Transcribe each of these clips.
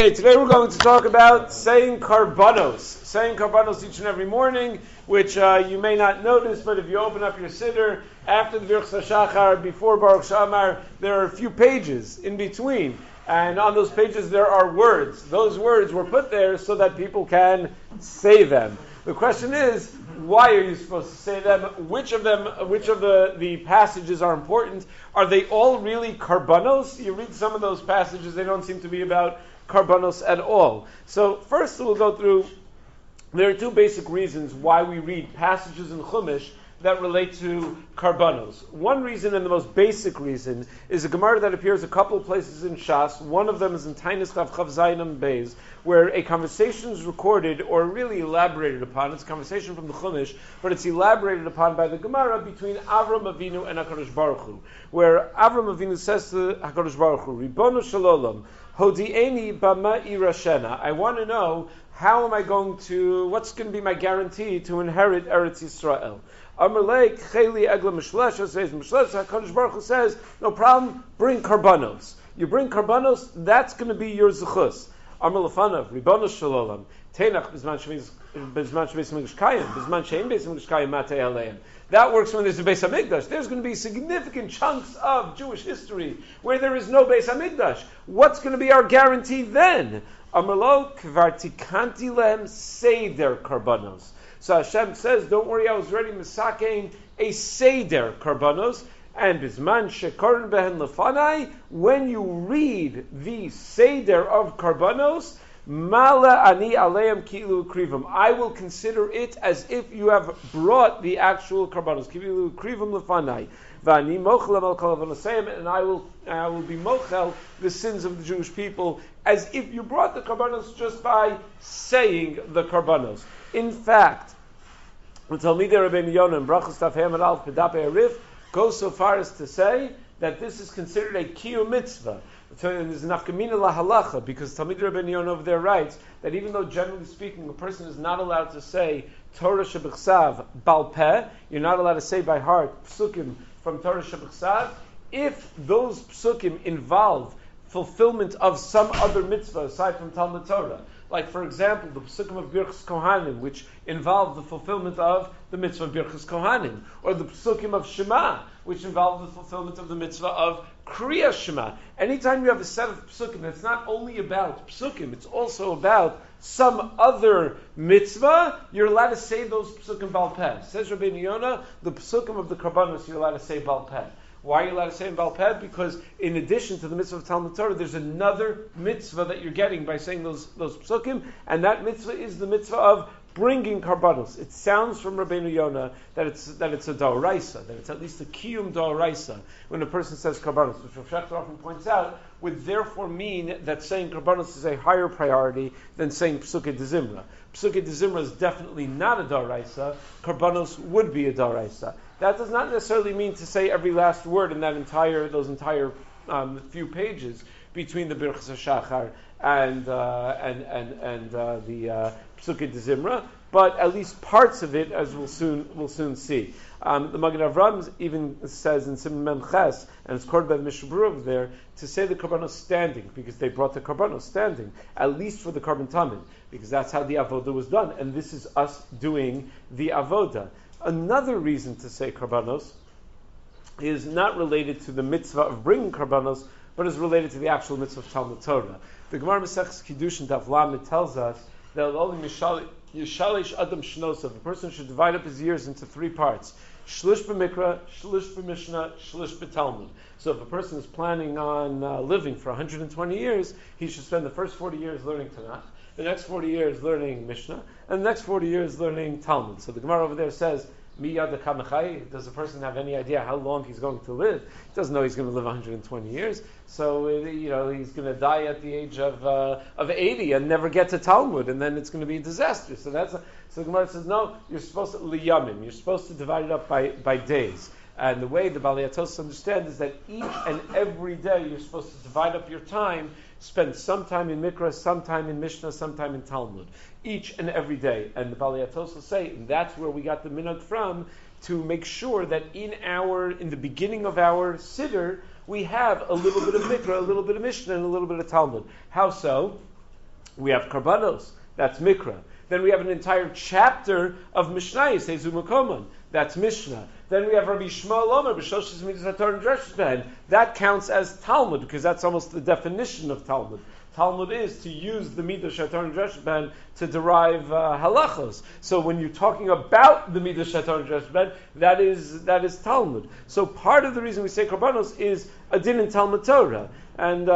Okay, today we're going to talk about saying Karbanos. Saying Karbanos each and every morning, which you may not notice, but if you open up your siddur, after the Birchas HaShachar, before Baruch Shamar, there are a few pages in between. And on those pages there are words. Those words were put there so that people can say them. The question is, why are you supposed to say them? Which of the passages are important? Are they all really Karbanos? You read some of those passages, they don't seem to be about Karbanos at all. So first we'll go through, there are two basic reasons why we read passages in Chumash that relate to Karbanos. One reason, and the most basic reason, is a Gemara that appears a couple of places in Shas. One of them is in Tainis Chav Zayin Beis, where a conversation is recorded or really elaborated upon. It's a conversation from the Chumash, but it's elaborated upon by the Gemara between Avram Avinu and HaKadosh Baruch Hu, where Avram Avinu says to HaKadosh Baruch Hu, Ribono Shalom, Hodi'eni bama irashena. I want to know, how am I going to, what's going to be my guarantee to inherit Eretz Yisrael? Amalek cheli egla mishlesha, says mishlesha. HaKadosh Baruch Hu says, no problem, bring Karbanos. You bring Karbanos, that's going to be your zechus. Amar lefanav, Ribono Shalom, Tenach bizman shebeis hamikdash kayim, bizman she'ein beis hamikdash kayim matei aleim. That works when there's a Beis Hamikdash. There's going to be significant chunks of Jewish history where there is no Beis Hamikdash. What's going to be our guarantee then? Amarlo kvar tikanti lehem seder karbanos. So Hashem says, don't worry, I was ready misakein a seder karbanos. And bisman shekorin behen lefanai, when you read the seder of karbanos, Mala ani aleim kilu krivim. I will consider it as if you have brought the actual karbanos. Kilu krivim lefanai. Vani mochelem al kol avonasayim, and I will be mochel the sins of the Jewish people as if you brought the karbanos just by saying the karbanos. In fact, the Talmidei Rabbeinu Yonah in Brachos Taf Hem and Alf Pedapei Arif goes so far as to say that this is considered a kiyum mitzvah. There's an nafkamina la halacha, because Talmidei Rabbeinu Yonah over there writes that even though generally speaking a person is not allowed to say Torah shebichsav bal peh, you're not allowed to say by heart psukim from Torah shebichsav, if those psukim involve fulfillment of some other mitzvah aside from Talmud Torah. Like, for example, the psukim of Birchas Kohanim, which involve the fulfillment of the mitzvah of Birchas Kohanim, or the psukim of Shema, which involve the fulfillment of the mitzvah of Kriya Shema. Anytime you have a set of psukim, it's not only about psukim, it's also about some other mitzvah, you're allowed to say those psukim Baal Peh. Says Rabbeinu Yonah, the psukim of the Karbanos you're allowed to say Baal Peh. Why are you allowed to say in Baal Peh? Because in addition to the mitzvah of Talmud Torah, there's another mitzvah that you're getting by saying those psukim, and that mitzvah is the mitzvah of bringing karbanos. It sounds from Rabbeinu Yonah that it's a da'oraisa, that it's at least a kiyum da'oraisa when a person says karbanos, which Rav Shechter often points out, would therefore mean that saying karbanos is a higher priority than saying psukei de zimra. Psukei de zimra is definitely not a da'oraisa. Karbanos would be a da'oraisa. That does not necessarily mean to say every last word in those entire few pages between the Birchas HaShachar and the Psukei de Zimra, but at least parts of it, as we'll soon see. The Magen Avram even says in Siman Mem Ches, and it's quoted by the Mishnah Berurah over there, to say the Karbanos standing, because they brought the Karbanos standing, at least for the Karban Tamid, because that's how the Avodah was done, and this is us doing the Avodah. Another reason to say Karbanos is not related to the mitzvah of bringing Karbanos, but is related to the actual mitzvah of Talmud Torah. The Gemara Maseches Kiddushin Daf Lamed tells us that only Yishalish Adam Shnosav, a person should divide up his years into three parts: Shlish b'Mikra, Shlish b'Mishnah, Shlish b'Talmud. So if a person is planning on living for 120 years, he should spend the first 40 years learning Tanakh, the next 40 years learning Mishnah, and the next 40 years learning Talmud. So the Gemara over there says, Miyad kamachai. Does the person have any idea how long he's going to live? He doesn't know he's going to live 120 years. So he's going to die at the age of 80 and never get to Talmud, and then it's going to be a disaster. So the Gemara says, no, you're supposed to liyamim. You're supposed to divide it up by days. And the way the Balei Atos understand is that each and every day you're supposed to divide up your time, spend some time in Mikra, some time in Mishnah, some time in Talmud. Each and every day. And the Balei Atos will say, and that's where we got the minhag from, to make sure that in the beginning of our Siddur, we have a little bit of Mikra, a little bit of Mishnah, and a little bit of Talmud. How so? We have Karbanos, that's Mikra. Then we have an entire chapter of Mishnayos, Hezu Makomon, that's Mishnah. Then we have Rabbi Shmuel Omer, B'Shoshis Midas HaTorah and Dreshus Behen. That counts as Talmud, because that's almost the definition of Talmud. Talmud is to use the Midas HaTorah and Dreshus Behen to derive halachos. So when you're talking about the Midas HaTorah and Dreshus Behen, that is Talmud. So part of the reason we say Karbanos is a din in Talmud Torah. And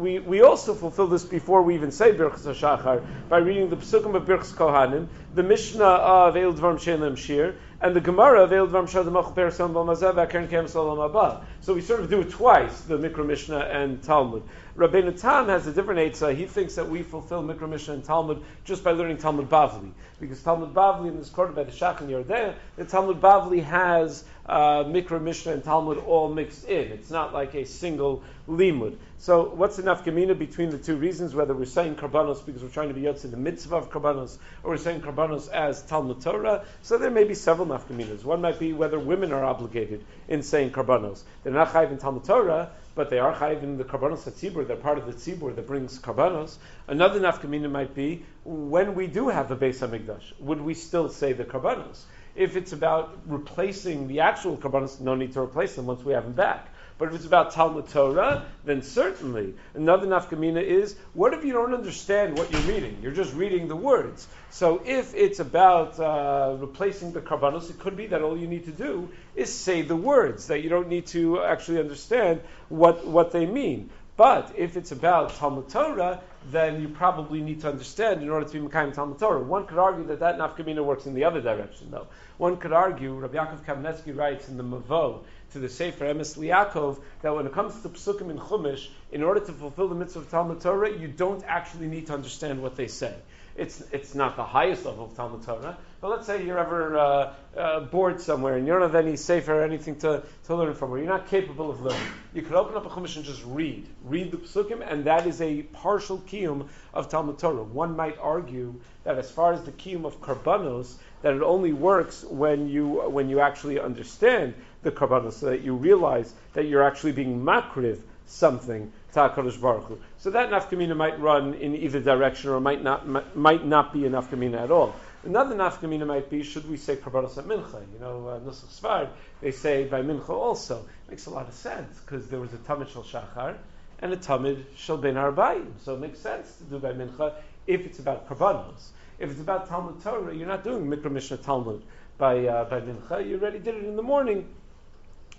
we also fulfill this before we even say Birchas HaShachar by reading the Pesukim of Birchas Kohanim, the Mishnah of Eil Dvarim Shein Lehem Shir, and the Gemara of Eil Dvarim Shein Lehem Perasam B'Mazeh V'Akeren Kem Solam Haba. So we sort of do it twice, the Mikra Mishnah and Talmud. Rabbeinu Tam has a different eitzah. He thinks that we fulfill Mikra Mishnah and Talmud just by learning Talmud Bavli, because Talmud Bavli, in this quoted by the Shach and Yordeh, the Talmud Bavli has Mikra Mishnah and Talmud all mixed in. It's not like a single limud. So what's the nafkamina between the two reasons, whether we're saying Karbanos because we're trying to be yotze the mitzvah of Karbanos, or we're saying Karbanos as Talmud Torah? So there may be several nafkaminas. One might be whether women are obligated in saying Karbanos. They're not chayiv in Talmud Torah, but they are chayiv in the Karbanos HaTzibur. They're part of the Tzibur that brings Karbanos. Another nafkamina might be when we do have the Beis HaMikdash, would we still say the Karbanos? If it's about replacing the actual Karbanos, no need to replace them once we have them back. But if it's about Talmud Torah, then certainly. Another nafkamina is, what if you don't understand what you're reading? You're just reading the words. So if it's about replacing the Karbanos, it could be that all you need to do is say the words, that you don't need to actually understand what they mean. But if it's about Talmud Torah, then you probably need to understand in order to be Mekayim Talmud Torah. One could argue that nafkamina works in the other direction, though. One could argue, Rabbi Yaakov Kamenetsky writes in the Mavo to the Sefer Emes Liakov, that when it comes to Psukim in Chumash, in order to fulfill the mitzvah of Talmud Torah, you don't actually need to understand what they say. It's not the highest level of Talmud Torah, but let's say you're ever bored somewhere and you don't have any sefer or anything to learn from, or you're not capable of learning. You could open up a Chumash and just read the Psukim, and that is a partial kiyum of Talmud Torah. One might argue that as far as the kiyum of Karbanos, that it only works when you actually understand the Karbanos, so that you realize that you're actually being makriv something to HaKadosh Baruch Hu. So that nafkamina might run in either direction, or might not be a nafkamina at all. Another nafkamina might be, should we say Karbanos at Mincha? Nusach Sfard, they say by Mincha also. It makes a lot of sense, because there was a Tamid Shel Shachar and a Tamid Shel Ben Arbayim. So it makes sense to do by Mincha if it's about Karbanos. If it's about Talmud Torah, you're not doing Mikra Mishnah Talmud by Mincha. You already did it in the morning,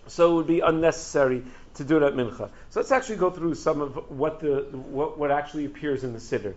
so it would be unnecessary to do it at Mincha. So let's actually go through some of what actually appears in the Siddur.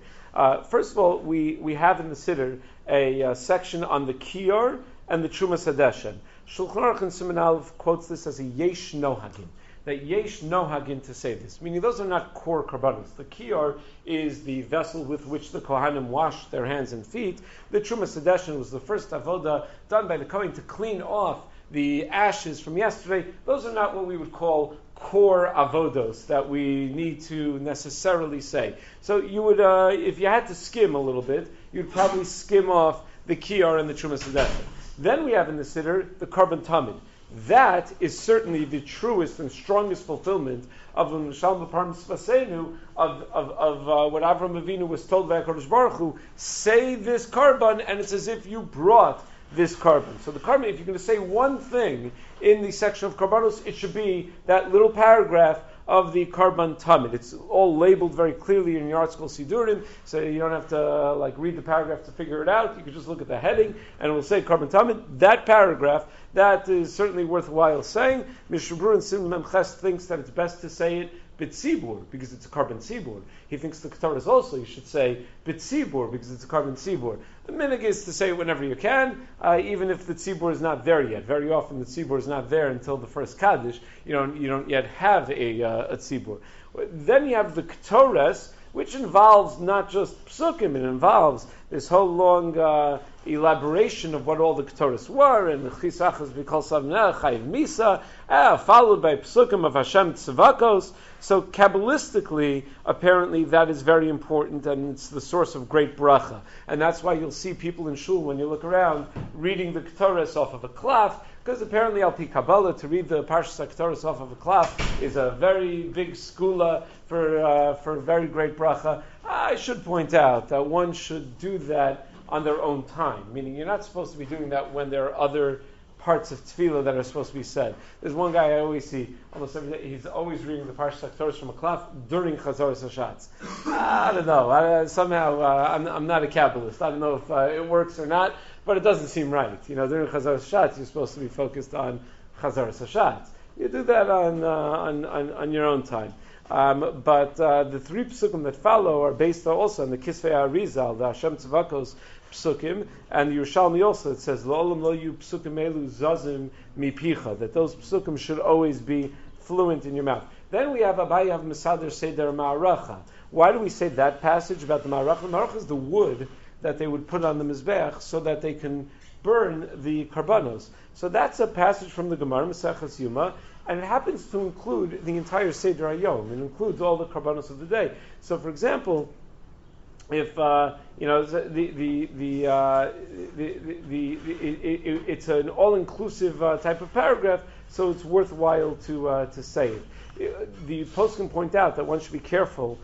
First of all, we have in the Siddur a section on the Kiyar and the Trumas Hadeshen. Shulchan Aruch and Siman Aleph quotes this as a Yesh Nohagin. That Yesh Nohagin to say this, meaning those are not core Karbanos. The Kiyar is the vessel with which the Kohanim wash their hands and feet. The Trumas Hadeshen was the first avoda done by the Kohen to clean off the ashes from yesterday. Those are not what we would call core avodos that we need to necessarily say. So you would, if you had to skim a little bit, you'd probably skim off the Kiyar and the Trumas Hadeshen. Then we have in the Siddur the Karban Tamid. That is certainly the truest and strongest fulfillment of the Mishalma Parm Svasenu, of what Avram Avinu was told by HaKadosh Baruch Hu, say this Karban, and it's as if you brought this Karban. So the Karban, if you're going to say one thing in the section of Karbanos, it should be that little paragraph of the Karban Tamid. It's all labeled very clearly in your article Sidurim, so you don't have to read the paragraph to figure it out. You can just look at the heading, and it will say Karban Tamid. That paragraph, that is certainly worthwhile saying. Mishabur and Sim Memches thinks that it's best to say it B'tzibur, because it's a Karban Tzibur. He thinks the Ketor is also, you should say B'tzibur, because it's a Karban Tzibur. The minig is to say it whenever you can, even if the Tzibur is not there yet. Very often the Tzibur is not there until the first Kaddish. You don't yet have a Tzibur. Then you have the Ketores, which involves not just Psukim, it involves this whole long elaboration of what all the Ketores were, and Chisachas B'Kol Savneh Chayiv Misa, followed by Psukim of Hashem Tzavakos. So Kabbalistically, apparently that is very important, and it's the source of great bracha. And that's why you'll see people in shul, when you look around, reading the Ketores off of a cloth, Because apparently Al Pi Kabbalah, to read the Parshas HaKetoros off of a klaf is a very big skula for very great bracha. I should point out that one should do that on their own time, meaning you're not supposed to be doing that when there are other parts of tefillah that are supposed to be said. There's one guy I always see, almost every day, he's always reading the Parshas HaKetoros from a klaf during Chazoros Hashatz. I don't know, somehow I'm not a Kabbalist. I don't know if it works or not, but it doesn't seem right. During Chazoros Hashatz, you're supposed to be focused on Chazoros Hashatz. You do that on your own time. But the three psukim that follow are based also on the Kisvei Arizal, the Hashem Tzvakos psukim, and the Yerushalmi also, it says, Lo'olam lo yu psukim elu zazim mipicha, that those psukim should always be fluent in your mouth. Then we have Abayav Mesader Seder Ma'aracha. Why do we say that passage about the Ma'aracha? The Ma'aracha is the wood that they would put on the Mizbeach so that they can burn the Karbanos. So that's a passage from the Gemara, Maseches Yuma, and it happens to include the entire Seder Hayom. It includes all the Karbanos of the day. So, for example, if it's an all-inclusive type of paragraph, so it's worthwhile to say it. The post can point out that one should be careful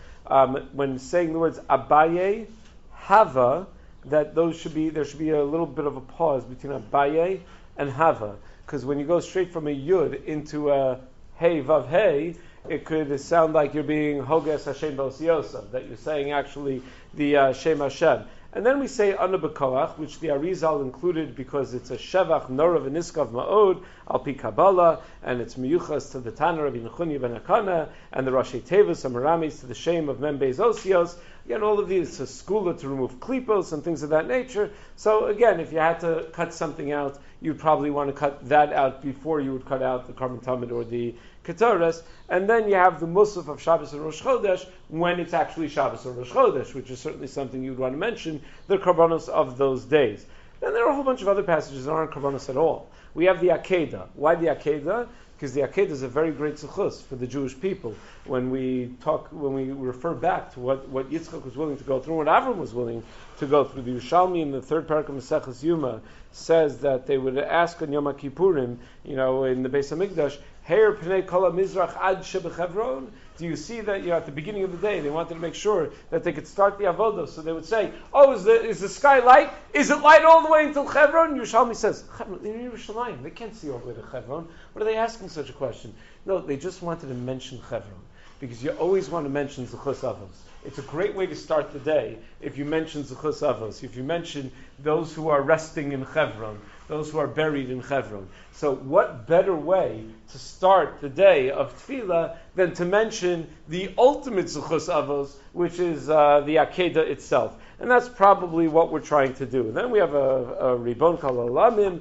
when saying the words Abaye, Hava, that there should be a little bit of a pause between Abaye and Hava, because when you go straight from a Yud into a Hey Vav Hey, it could sound like you're being Hoges Hashem Bos Yosef, that you're saying actually the Shem Hashem. And then we say Ana B'Koach, which the Arizal included because it's a Shevach, Norav, and Niskav Ma'od, Al Pi Kabbalah, and it's Miyuchas to the Tana Rabbi Nechunya ben Akana, and the Rashi Tevis and Maramis to the Shem of Mem Beis Osios. Again, all of these, it's a skula to remove klipos and things of that nature. So again, if you had to cut something out, you'd probably want to cut that out before you would cut out the Karban Tamid or the Ketores. And then you have the Musaf of Shabbos and Rosh Chodesh when it's actually Shabbos or Rosh Chodesh, which is certainly something you'd want to mention, the Karbanos of those days. Then there are a whole bunch of other passages that aren't Karbanos at all. We have the Akedah. Why the Akedah? Because the Akedah is a very great suchus for the Jewish people. When we refer back to what Yitzchak was willing to go through, what Avram was willing to go through, the Yerushalmi in the third parak of Maseches Yuma says that they would ask on Yom Kippurim, in the Beis Hamikdash, Heir Pnei Kol HaMizrach Ad Shebechevron. Do you see that at the beginning of the day they wanted to make sure that they could start the avodah? So they would say, "Oh, is the sky light? Is it light all the way until Chevron?" Yerushalmi says, "Chevron, they're in Yerushalayim. They can't see all the way to Chevron. What are they asking such a question?" No, they just wanted to mention Chevron because you always want to mention Zechus Avos. It's a great way to start the day if you mention Zechus Avos. If you mention those who are resting in Chevron, those who are buried in Chevron. So what better way to start the day of Tefillah than to mention the ultimate Zechus Avos, which is the Akedah itself. And that's probably what we're trying to do. And then we have a Ribon Kal Olamim,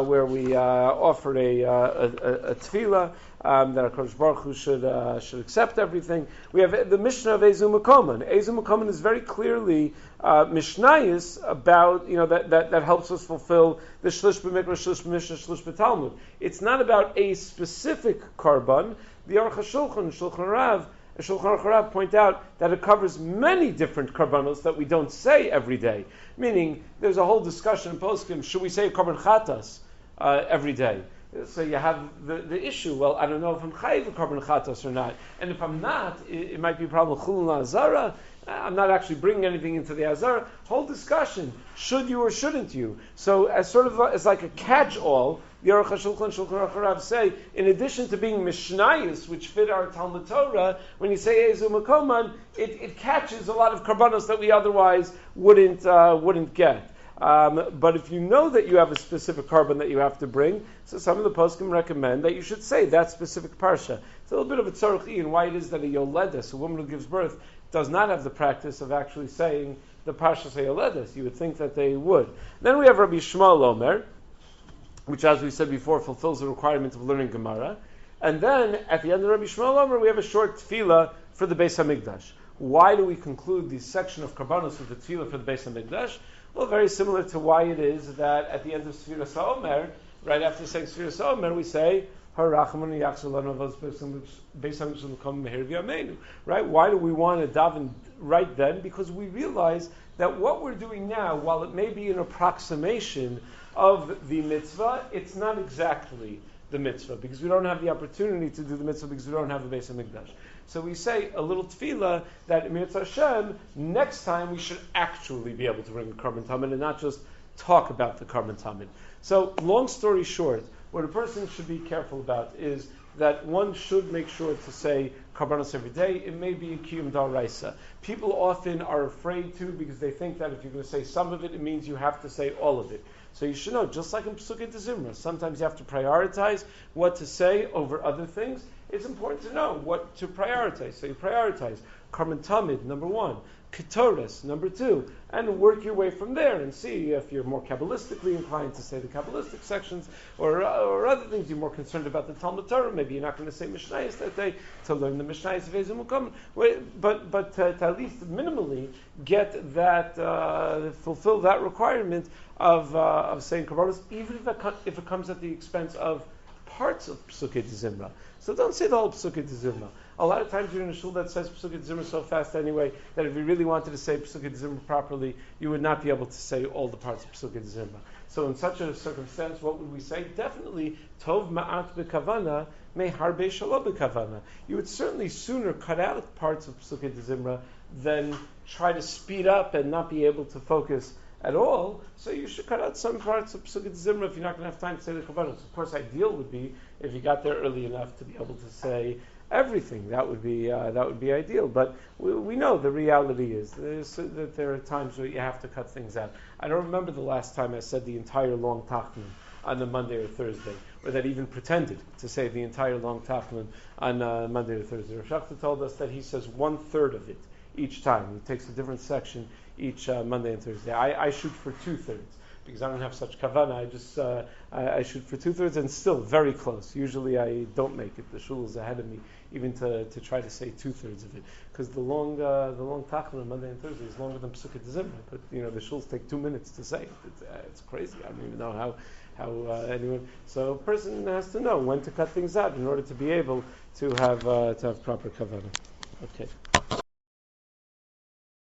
where we offer a Tefillah, that HaKadosh Baruch Hu should accept everything. We have the Mishnah of Ezu Makoman. Ezu Makoman is very clearly Mishnayis about, that helps us fulfill the Shlish B'Mikra, Shlish B'Mishnah, Shlish B'Talmud. It's not about a specific Karban. The Aruch HaShulchan, Shulchan Rav, and Shulchan Aruch Rav point out that it covers many different Karbanos that we don't say every day. Meaning, there's a whole discussion in Poskim, should we say Karban Chatas every day? So you have the issue, well, I don't know if I'm chayiv a Karban Chatas or not. And if I'm not, it might be a problem with Chulun Azara. I'm not actually bringing anything into the Azara. Whole discussion, should you or shouldn't you? So as like a catch-all, the Aruch HaShulchan and Shulchan Aruch Rav say, in addition to being Mishnayos, which fit our Talmud Torah, when you say Ezu Makoman, it catches a lot of Karbanos that we otherwise wouldn't get. But if you know that you have a specific carbon that you have to bring, so some of the poskim recommend that you should say that specific parsha. It's a little bit of a tzarech in why it is that a yoledes, a woman who gives birth, does not have the practice of actually saying the parsha yoledes. You would think that they would. Then we have Rabbi Shmuel Omer, which, as we said before, fulfills the requirement of learning Gemara. And then at the end of Rabbi Shmuel Omer, we have a short tefillah for the Beis Hamikdash. Why do we conclude this section of Karbanos with the tefillah for the Beis Hamikdash? Well, very similar to why it is that at the end of Sfiras HaOmer, right after saying Sfiras HaOmer, we say Right? Why do we want to daven right then? Because we realize that what we're doing now, while it may be an approximation of the mitzvah, it's not exactly the mitzvah, because we don't have the opportunity to do the mitzvah because we don't have the Beis HaMikdash. So we say a little tefillah that Mitzvah Hashem, next time we should actually be able to bring the Karban Tamid and not just talk about the Karban Tamid. So long story short, what a person should be careful about is that one should make sure to say Karbanos every day. It may be a Kiyum Daraisa. People often are afraid to because they think that if you're going to say some of it, it means you have to say all of it. So you should know, just like in Pesukei D'Zimra, sometimes you have to prioritize what to say over other things. It's important to know what to prioritize. So you prioritize Karban Tamid, number one, Ketores, number two, and work your way from there and see if you're more Kabbalistically inclined to say the Kabbalistic sections or other things. You're more concerned about the Talmud Torah. Maybe you're not going to say Mishnayos that day to learn the Mishnayos of Ezim Mukom. But to at least minimally get that, fulfill that requirement of saying Karbanos, even if it comes at the expense of parts of Pesukei D'Zimra. So don't say the whole Pesukei D'Zimra. A lot of times you're in a shul that says Pesukei D'Zimra so fast anyway that if you really wanted to say Pesukei D'Zimra properly, you would not be able to say all the parts of Pesukei D'Zimra. So in such a circumstance, what would we say? Definitely, Tov Ma'at B'Kavana, Me Harbe Shalom B'Kavana. You would certainly sooner cut out parts of Pesukei D'Zimra than try to speed up and not be able to focus at all. So you should cut out some parts of Pesukei D'Zimra if you're not going to have time to say the Karbanos. Of course, ideal would be if you got there early enough to be able to say everything. That would be ideal. But we know the reality is that there are times where you have to cut things out. I don't remember the last time I said the entire long Tachman on the Monday or Thursday, or that even pretended to say the entire long Tachman on Monday or Thursday. Rav Shachta told us that he says 1/3 of it each time. He takes a different section each Monday and Thursday. I shoot for 2/3 because I don't have such kavana. I shoot for 2/3 and still very close. Usually I don't make it. The shul is ahead of me even to try to say 2/3 of it, because the long tachlis on Monday and Thursday is longer than Pesukei D'Zimra. But the shuls take 2 minutes to say it. It's crazy. I don't even know how anyone. So a person has to know when to cut things out in order to be able to have proper kavana. Okay.